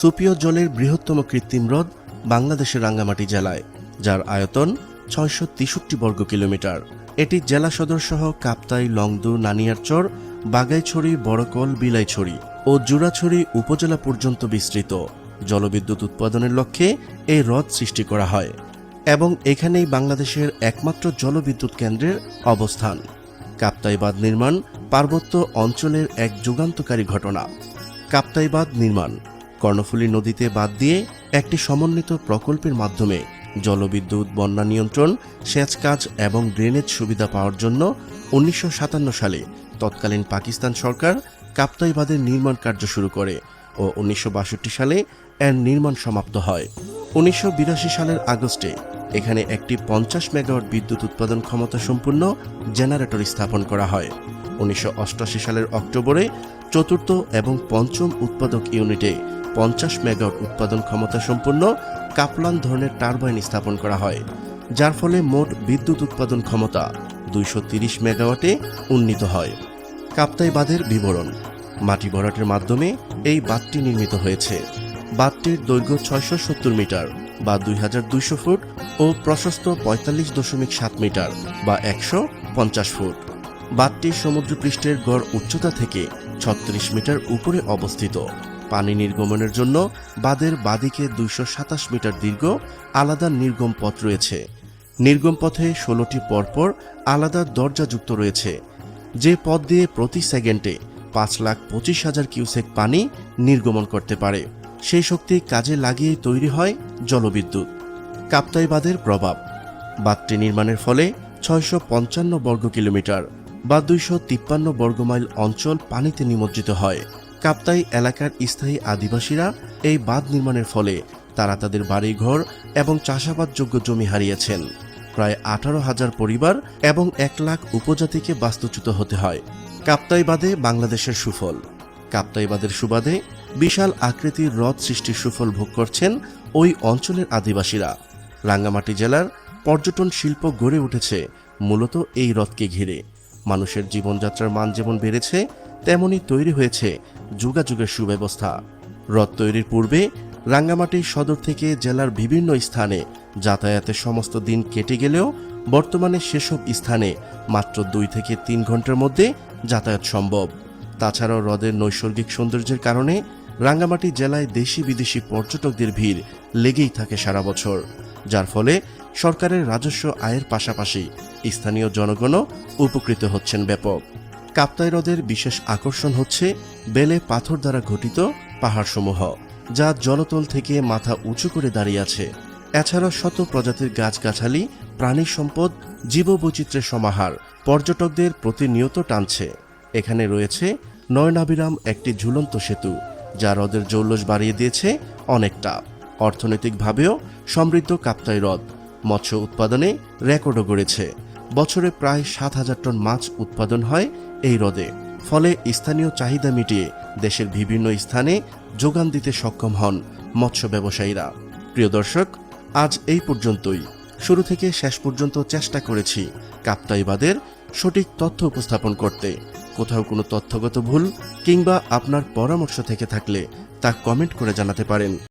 সুপিয় জলের বৃহত্তম কৃত্রিম হ্রদ বাংলাদেশের রাঙ্গামাটি জেলায়, যার আয়তন ৬৬৩ বর্গ কিলোমিটার। এটি জেলা সদর সহ কাপ্তাই, লংদু, নানিয়ারচর, বাগাইছড়ি, বড়কল, বিলাইছড়ি ও জুরাছড়ি উপজেলা পর্যন্ত বিস্তৃত। জলবিদ্যুৎ উৎপাদনের লক্ষ্যে এই হ্রদ সৃষ্টি করা হয় এবং এখানেই বাংলাদেশের একমাত্র জলবিদ্যুৎ কেন্দ্রের অবস্থান। কাপ্তাই বাঁধ নির্মাণ পার্বত্য অঞ্চলের এক যুগান্তকারী ঘটনা। কাপ্তাই বাঁধ নির্মাণ কর্ণফুলী নদীতে বাঁধ দিয়ে একটি সমন্বিত প্রকল্পের মাধ্যমে জলবিদ্যুৎ, বন্যা নিয়ন্ত্রণ, সেচ কাজ এবং ড্রেনেজ সুবিধা পাওয়ার জন্য ১৯৫৭ সালে তৎকালীন পাকিস্তান সরকার কাপ্তাই বাঁধের নির্মাণ কার্য শুরু করে ও ১৯৬২ সালে এর নির্মাণ সমাপ্ত হয়। ১৯৮২ সালের আগস্টে এখানে একটি ৫০ মেগাওয়াট বিদ্যুৎ উৎপাদন ক্ষমতা সম্পন্ন জেনারেটর স্থাপন করা হয়। ১৯৮৮ সালের অক্টোবরে চতুর্থ এবং পঞ্চম উৎপাদক ইউনিটে ৫০ মেগাওয়াট উৎপাদন ক্ষমতা সম্পন্ন কাপলান ধরনের টারবাইন স্থাপন করা হয়, যার ফলে মোট বিদ্যুৎ উৎপাদন ক্ষমতা ২৩০ মেগাওয়াটে উন্নীত হয়। কাপ্তাই বাঁধের বিবরণ: মাটি ভরাটের মাধ্যমে এই বাঁধটি নির্মিত হয়েছে। বাঁধটির দৈর্ঘ্য ৬৭০ মিটার বা ২২০০ ফুট ও প্রশস্ত ৪৫.৭ মিটার বা ১৫০ ফুট। বাঁধটি সমুদ্রপৃষ্ঠের গড় উচ্চতা থেকে ৩৬ মিটার উপরে অবস্থিত। পানি নির্গমনের জন্য বাঁধের বাঁদিকে ২২৭ মিটার দীর্ঘ আলাদা নির্গম পথ রয়েছে। নির্গম পথে ১৬টি পরপর আলাদা দরজাযুক্ত রয়েছে, যে পথ দিয়ে প্রতি সেকেন্ডে ৫,২৫,০০০ কিউসেক পানি নির্গমন করতে পারে। সেই শক্তি কাজে লাগিয়েই তৈরি হয় জলবিদ্যুৎ। কাপ্তাই বাঁধের প্রভাব: বাঁধটি নির্মাণের ফলে ৬৫৫ বর্গ কিলোমিটার বা ২৫৩ বর্গমাইল অঞ্চল পানিতে নিমজ্জিত হয়। কাপ্তাই এলাকার স্থায়ী আদিবাসীরা এই বাঁধ নির্মাণের ফলে তারা তাদের বাড়িঘর এবং চাষাবাদযোগ্য জমি হারিয়েছেন। প্রায় ১৮,০০০ পরিবার এবং ১ লাখ উপজাতিকে বাস্তুচ্যুত হতে হয়। কাপ্তাই বাঁধে বাংলাদেশের সুফল: কাপ্তাই বাঁধের সুবাদে বিশাল আকৃতির হ্রদ সৃষ্টির সুফল ভোগ করছেন ওই অঞ্চলের আদিবাসীরা। রাঙ্গামাটি জেলার পর্যটন শিল্প গড়ে উঠেছে মূলত এই হ্রদকে ঘিরে। মানুষের জীবনযাত্রার মান যেমন বেড়েছে, তেমনি তৈরি হয়েছে যোগাযোগের সুব্যবস্থা। হ্রদ তৈরির পূর্বে রাঙ্গামাটি সদর থেকে জেলার বিভিন্ন স্থানে যাতায়াতের সমস্ত দিন কেটে গেলেও বর্তমানে সেসব স্থানে মাত্র ২ থেকে ৩ ঘন্টার মধ্যে যাতায়াত সম্ভব। তাছাড়াও হ্রদের নৈসর্গিক সৌন্দর্যের কারণে রাঙ্গামাটি জেলায় দেশি বিদেশি পর্যটকদের ভিড় লেগেই থাকে সারা বছর, যার ফলে সরকারের রাজস্ব আয়ের পাশাপাশি স্থানীয় জনগণও উপকৃত হচ্ছেন ব্যাপক। কাপ্তাই হ্রদের বিশেষ আকর্ষণ হচ্ছে বেলে পাথর দ্বারা গঠিত পাহাড়সমূহ, যা জলতল থেকে মাথা উঁচু করে দাঁড়িয়ে আছে। এছাড়া শত প্রজাতির গাছগাছালি, প্রাণী সম্পদ, জীববৈচিত্র্যের সমাহার পর্যটকদের প্রতিনিয়ত টানছে। এখানে রয়েছে নয়নাভিরাম একটি ঝুলন্ত সেতু, যা হ্রদের জৌলস বাড়িয়ে দিয়েছে অনেকটা। অর্থনৈতিকভাবেও সমৃদ্ধ কাপ্তাই হ্রদ মৎস্য উৎপাদনে রেকর্ডও গড়েছে। বছরে প্রায় ৭,০০০ টন মাছ উৎপাদন হয় এই হ্রদে। ফলে স্থানীয় চাহিদা মিটিয়ে দেশের বিভিন্ন স্থানে যোগান দিতে সক্ষম হন মৎস্য ব্যবসায়ীরা। প্রিয় দর্শক, আজ এই পর্যন্তই। শুরু থেকে শেষ পর্যন্ত চেষ্টা করেছি কাপ্তাই বাঁধের সঠিক তথ্য উপস্থাপন করতে। কোথাও কোনো তথ্যগত ভুল কিংবা আপনার পরামর্শ থেকে থাকলে তা কমেন্ট করে জানাতে পারেন।